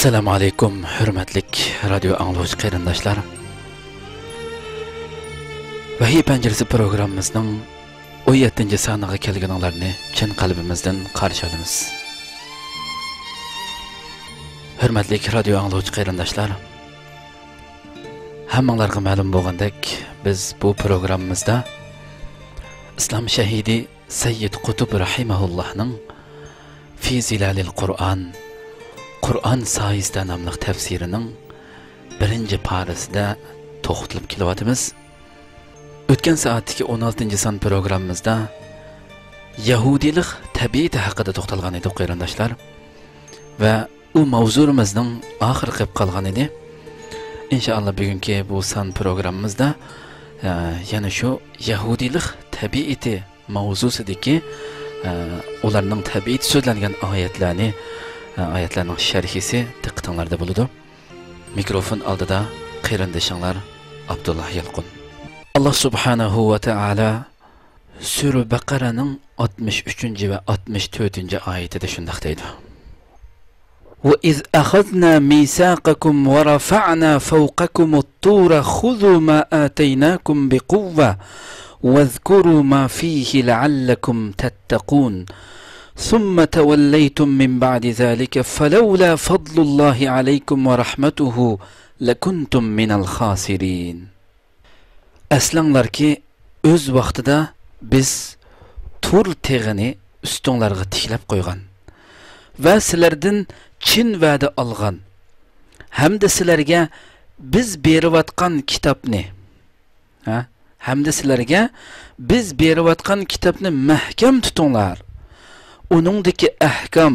Assalamu alaykum, hurmatlik radio anglovchi qarindoshlar. Vahiy panjarasi programmamizning 17-soniga kelganinglarni chin qalbimizdan qarshi olamiz. Hurmatlik radio anglovchi qarindoshlar, hammanglarga ma'lum bo'lgandek, biz bu programmamizda Islom shahidi Sayyid Qutb rahimahullohning Fi Zilalil Qur'on soyasida nomli tafsirining birinchi parasida to'xtalib kelyapmiz. O'tgan soatdagi 16-son programmamizda Yahudilik tabiati haqida to'xtalgan edik qarindoshlar va u mavzumizning oxiri qilib qolgan edi. Inshaalloh bugungi bu son programmamizda yana shu Yahudilik tabiati mavzusidagi ularning tabiati so'zlangan oyatlarning sharhisi diqqatinglarda bo'ladi. Mikrofon oldida qarindoshlar Abdullah Yalqun. Allah subhanahu va taala Sura Baqaraning 63 va 64 oyatida shunday deydi. Wa iz akhadna misaqakum wa rafa'na fawqakum at-tura khudhu ma ataynakum biquwwa wadhkuru ma fihi la'allakum tattaqun. ثم توليتم من بعد ذلك فلولا فضل الله عليكم ورحمته لكنتم من الخاسرين. Aslanlar ki öz vaqtida biz tur tegini üstünlarga tiklab qo'ygan va sizlardan chin va'da olgan hamda sizlarga biz berayotgan kitobni mahkam tutinglar. Onundaki ahkam,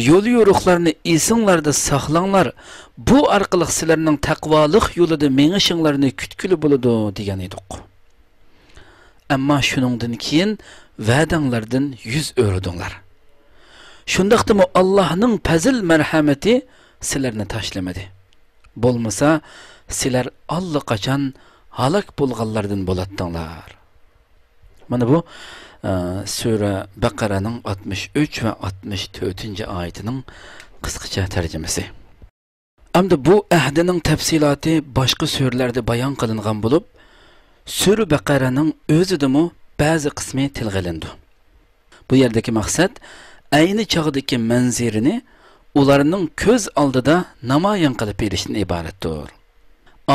yol yo'riqlarni esinglarda saqlanglar. Bu orqali sizlarning taqvolik yo'lida mengishinglarni kutkili bo'ladi degan edik. Ammo shuningdan keyin va'danglardan yuz o'rdinglar. Shundaqdimi Allohning fazl marhamati sizlarni tashlamadi. Bo'lmasa sizlar allaqachon halok bo'lganlardan bo'latdinglar. Mana bu Sura Baqaraning 63 va 64 oyatining qisqacha tarjimasi. Hamda bu ahdining tafsiloti boshqa suralarda bayon qilingan bo'lib, Sura Baqaraning o'zidami ba'zi qismi tilga olindi. Bu yerdagi maqsad ayni chog'dagi manzirini ularning ko'z oldida namoyon qilib berishdan iboratdir.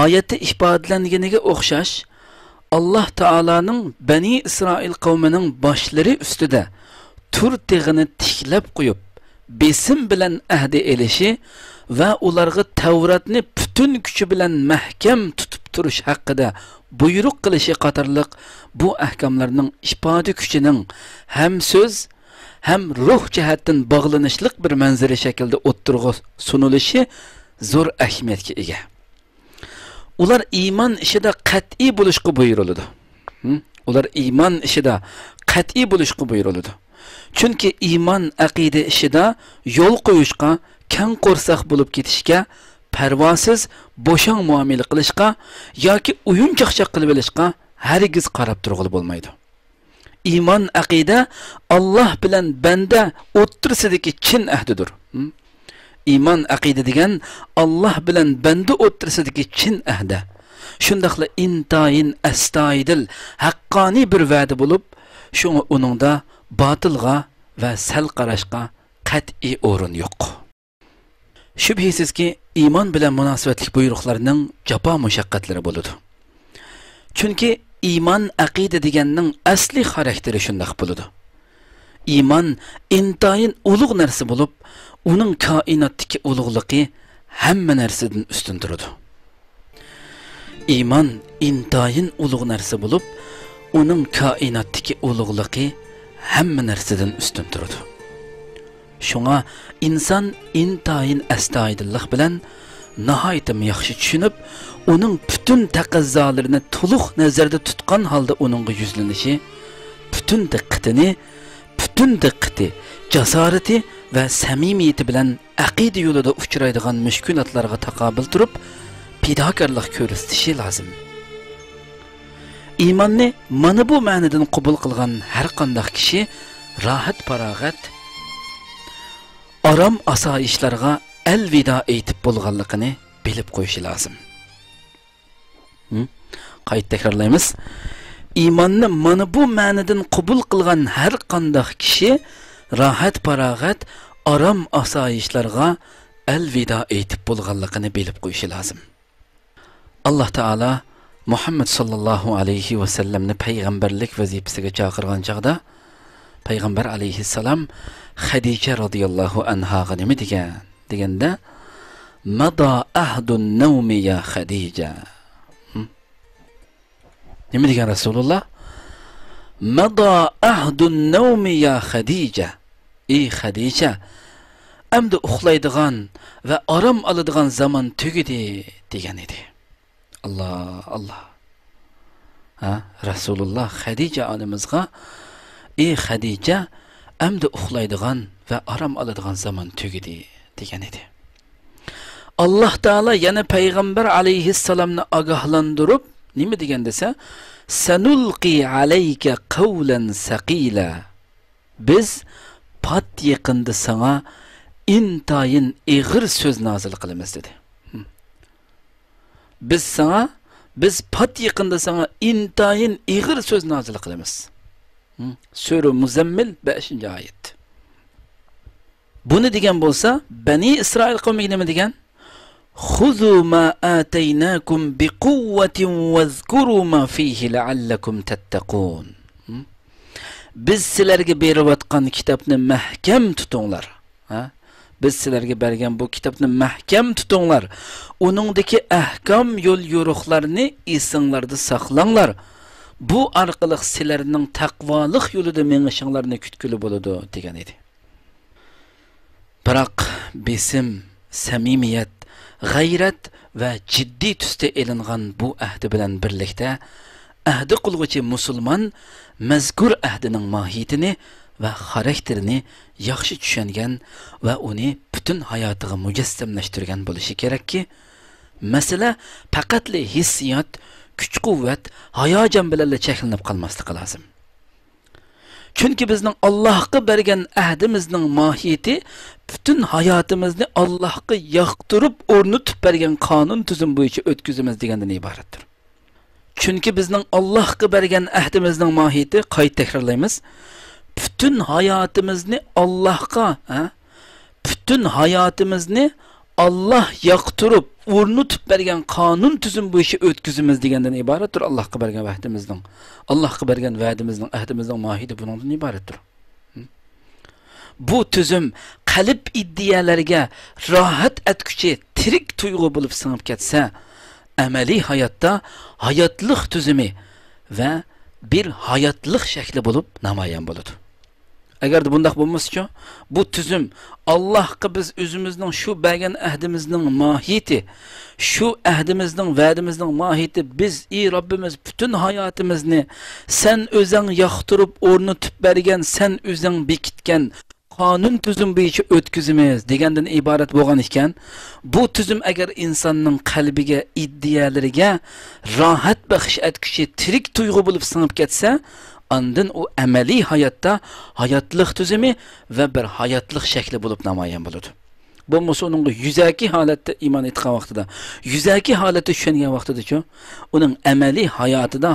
Oyatda ifodalanganiga o'xshash Allah Taala'nın Bani İsrail qavmining boshlari ustida tur teg'ini tiklab qo'yib, besim bilan ahdi elishi va ularga Tavratni butun kuchi bilan mahkam tutib turish haqida buyruq qilishi qatorliq bu ahkamlarning ifoda kuchining ham so'z ham ruh jihatdan bog'lanishlik bir manzara shaklida o'ttirg'i sunilishi zo'r ahamiyatga ega. Ular iman ishida qat'iy bo'lishga buyuriladi. Chunki iman aqida ishida yo'l qo'yishga, kang qo'rsoq bo'lib ketishga, parvosiz bo'shang muomala qilishga yoki o'yinchoqchaq qilib olishga hargiz qarab turg'ili bo'lmaydi. Iman aqida Alloh bilan banda o'ttirsidagi chin ahdidir. İman aqida degan Allah bilan banda o'ttirsidagi chin ahda. Shundaqla intayin astoydil haqqoniy bir va'da bo'lib, shunga uningda botilga va sal qarashga qat'iy o'rin yo'q. Shubhisizki iymon bilan munosabatli buyruqlarning jafo mushaqqatlari bo'ladi. Chunki iymon aqida deganning asli xarakteri shunday bo'ladi. Iymon intayin ulug' narsa bo'lib, uning koinotdagi ulug'ligi hamma narsadan ustun turadi. Iymon intayin ulug' narsa bo'lib, uning koinotdagi ulug'ligi hamma narsadan ustun turadi. Shunga inson intayin astoydillik bilan nihoyat yaxshi tushunib, uning butun taqozzolarini to'liq nazarda tutgan holda uningga yuzlanishi, butun diqqati, jasorati va samimiyati bilan aqida yo'lida uchraydigan mushkulotlarga taqobil turib, fidokorlik ko'rsatishi lozim. Iymonni mana bu ma'nodan qabul qilgan har qanday kishi rohat farog'at, aram asoyishlarga elvida aytib bo'lganligini bilib qo'yishi lozim. Qayta takrorlaymiz. İmanni mana bu ma'nidan qabul qilgan har qanday kishi rohat farog'at, aram asoyishlarga elvida aytib bo'lganligini bilib qo'yishi lozim. Alloh taolo Muhammad sallallohu alayhi va sallamni payg'ambarlik vazifasiga chaqirgan chaqda payg'ambar alayhissalom Xadija radhiyallohu anhaga nima deganda mada ahdun nawmi ya Xadija. Nima degan Rasululloh? Mada ahdun nawmi ya Xadija. Ey Xadija, amdi uxlaydigan va orom oladigan zaman tugidi degan edi. Allah. Rasululloh Xadija onamizga ey Xadija, amdi uxlaydigan va orom oladigan zaman tugidi degan edi. Alloh taolo yana payg'ambar alayhissalomni ogohlantirib nima degan desa, sanulqi alayka qawlan saqila. Biz pat yaqinda sana intayin ig'ir so'z nozil qilamiz dedi. Biz pat yaqinda sana intayin ig'ir so'z nozil qilamiz. Sura Muzammil 5-oyat. Buni degan bo'lsa, Bani Isroil qavmiga nima degan? Xuzu ma ataynakum biquwwatin wazkuru ma fihi la'allakum tattaqun. Biz sizlarga berayotgan kitobni mahkam tutinglar. Biz sizlarga bergan bu kitobni mahkam tutinglar. Uningdagi ahkam yo'l yo'riqlarni esinglarda saqlanglar. Bu orqali sizlarning taqvolik yo'lida mengishinglarni kutguli bo'ladi degan edi. Biroq besim, samimiyat, g'ayrat va jiddiy tusda elingan bu ahdi bilan birlikda ahdi qilg'uchi musulmon mazkur ahdining mohiyatini va xarakterini yaxshi tushungan va uni butun hayotiga mujassamlashtirgan bo'lishi kerakki, masala faqatli hissiyot, kuch-quvvat, hayojon bilan cheklanib qolmasligi lozim. Chunki bizning Allohga bergan ahdimizning mohiyati butun hayotimizni Allohga yoqtirib o'rnatib bergan qonun tuzum bo'yicha o'tkazamiz degandan iboratdir. Chunki bizning Allohga bergan ahdimizning mohiyati, qayta takrorlaymiz, butun hayotimizni Allah yoqtirib o'rnatib bergan qonun tuzum bo'yicha o'tkazamiz degandan iboratdir. Allohga bergan va'dimizning, Allohga bergan va'dimizning, ahdimizning mohiyati bundan iboratdir. Bu tuzum qalb iddiyalarga rohat etguchi tirik tuyg'u bo'lib singib ketsa, amaliy hayotda hayotlik tuzumi va bir hayotlik shakli bo'lib namoyon bo'ladi. Agar bundaq bo'lmasa, bu tuzum Allohga biz o'zimizning shu bergan ahdimizning mohiyati, shu ahdimizning, va'dimizning mohiyati, biz ey Robbimiz butun hayotimizni sen o'zing yoqtirib o'rnatib bergan, sen o'zing bekitgan qonun tuzum bo'yicha o'tkazamiz degandan iborat bo'lgan ekan, bu tuzum agar insonning qalbiga, iddiyalariga rohat baxsh etguchi tirik tuyg'u bo'lib singib ketsa, andin u amaliy hayotda hayotlik tuzumi va bir hayotlik shakli bo'lib namoyon bo'ladi. Bo'lmasa uning yuzaki holatda iymon etgan vaqtida, yuzaki holatda tushungan vaqtida-ku, uning amaliy hayotida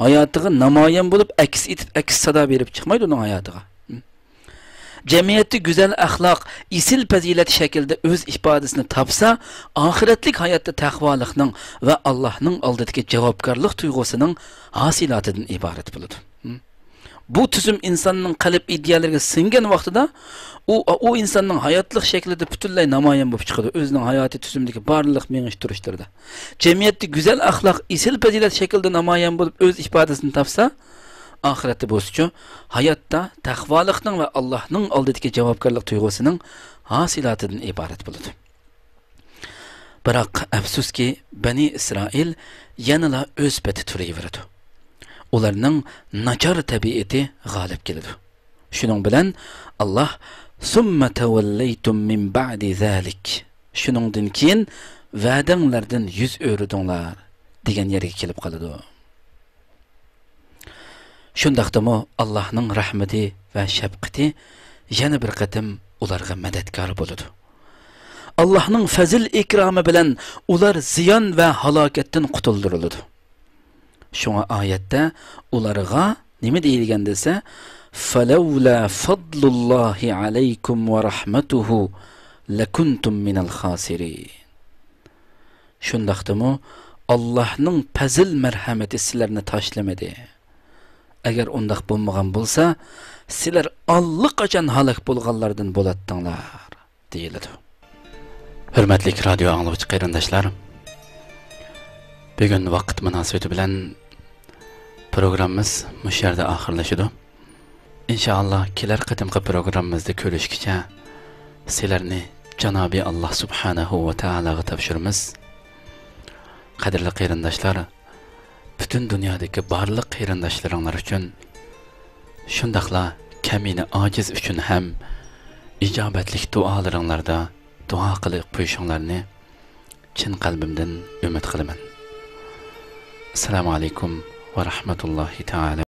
hayotiga namoyon bo'lib aks etib, aks sado berib chiqmaydi uning hayotiga. Jamiyatda go'zal axloq, isil fazilat shaklida o'z ifodasini topsa, oxiratlik hayotda taqvolikning va Allohning oldidagi javobgarlik tuyg'usining hosilotidan iborat bo'ladi. Bu tuzum insonning qalb ideyalariga singan vaqtida u insonning hayotlik shaklida butunlay namoyon bo'lib chiqadi, o'zining hayoti tuzumidagi barliq mengishtirishtirdi. Jamiyatda go'zal axloq, isil fazilat shaklida namoyon bo'lib o'z ifodasini topsa, oxiratda bo'lsa-chu, hayotda taqvolikning va Allohning oldidagi javobgarlik tuyg'usining hosilotidan iborat bo'ladi. Biroq afsuski, Bani Isroil yanala o'z pati turaveradi. Ularning nachar tabiati g'olib keladi. Shuning bilan Alloh summa tawallaytum min ba'di zalik. Shuningdan keyin va'danglardan yuz o'rdinglar degan yerga kelib qoladi. Shundaqdimi Allohning rahmati va shafqati yana bir qatim ularga madadkor bo'ladi. Allohning fazil ikromi bilan ular ziyon va halokatdan qutuldiriladi. Shunga oyatda ularga nima deyilgan desa, falawla fadlullohi alaykum va rahmatuhu lakuntum minal khasirin. Shundaqdimi Allohning fazil marhamati sizlarni tashlamadi. Agar undaq bo'lmagan bo'lsa, sizlar allaqachon halok bo'lganlardan bo'latdinglar, deyiladi. Hurmatli radio anglovchi qarindoshlar, bugun vaqt munosabati bilan programmamiz mush yerda oxirlashadi. Inshaalloh kelar qatimqi programmamizda ko'rishguncha sizlarni Janobi Alloh subhanahu va taologa topshiramiz. Qadrli qarindoshlar, butun dunyodagi barliq qarindoshlaringlar uchun, shundaqla kamina ojiz uchun ham ijobatli duolaringlarda duo qilib qo'yishinglarni chin qalbimdan umid qilaman. Assalomu alaykum va rahmatullohi taala.